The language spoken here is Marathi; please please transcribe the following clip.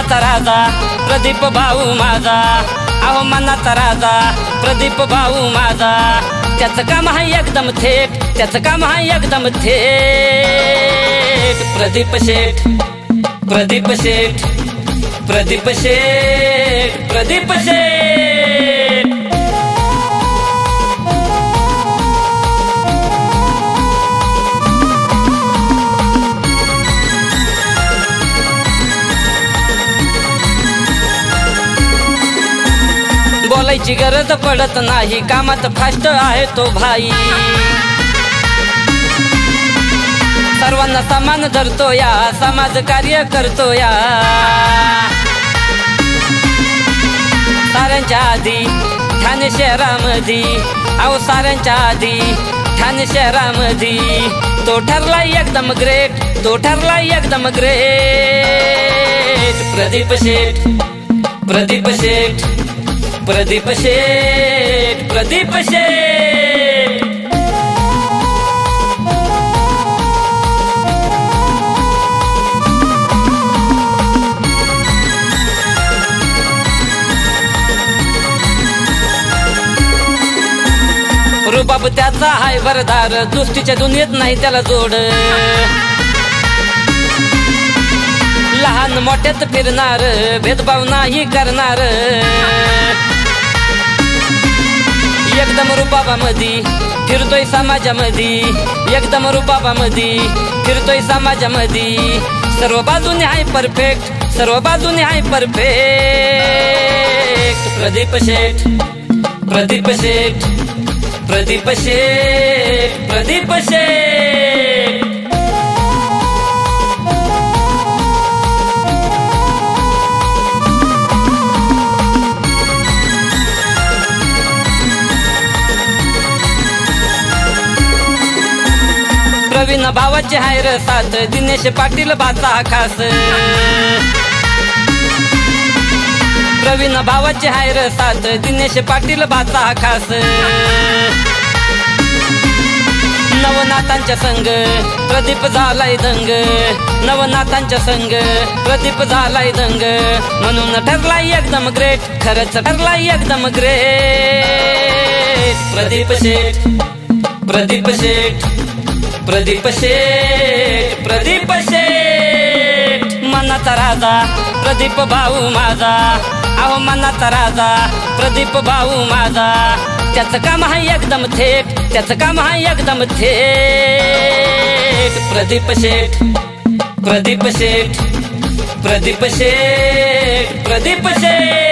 मनाचा राजा प्रदीप भाऊ माझा, अहो मनाचा राजा प्रदीप भाऊ माझा। त्याचं काम आहे एकदम थेट, त्याचं काम आहे एकदम थेट। प्रदीप शेठ, प्रदीप शेठ, प्रदीप शेठ, प्रदीप शेठ। बोलायची गरज पडत नाही, कामात फास्ट आहे तो भाई। सर्वांना समान धरतो या, समाज कार्य करतो या। साऱ्यांच्या आधी ठाणे शहरामध्ये, अहो साऱ्यांच्या आधी ठाणे शहरामध्ये तो ठरला एकदम ग्रेट, तो ठरला एकदम ग्रेट। प्रदीप शेठ, प्रदीप शेठ, प्रदीप शेठ, प्रदीप शेठ। रुबाब त्याचा हाय वरदार, दृष्टीच्या दुनियेत नाही त्याला जोड। लहान मोठ्यात फिरणार, भेदभाव नाही करणार। एकदम रुबाबामध्ये फिरतोय समाजामध्ये, एकदम रुबाबामध्ये फिरतोय समाजामध्ये। सर्व बाजूने आहे परफेक्ट, सर्व बाजूने आहे परफेक्ट। प्रदीप शेठ, प्रदीप शेठ, प्रदीप शेठ, प्रदीप शेठ। प्रवीण भावाचे हायर साथ, दिनेश पाटील बाचा खास। प्रवीण भावाचे हायर साथ, दिनेश पाटील बाचा खास। नवनाथांच्या संग प्रदीप झालाय दंग, नवनाथांच्या संग प्रदीप झालाय दंग। म्हणून ठरलाय एकदम ग्रेट, खरंच ठरलाय एकदम ग्रेट। प्रदीप शेठ, प्रदीप शेठ, प्रदीप शेठ, प्रदीप शेठ। मनाचा राजा प्रदीप भाऊ माझा, अहो मनाचा राजा प्रदीप भाऊ माझा। त्याचं काम आहे एकदम थेट, त्याचं काम आहे एकदम थेट। प्रदीप शेठ, प्रदीप शेठ, प्रदीप शेठ, प्रदीप शेठ।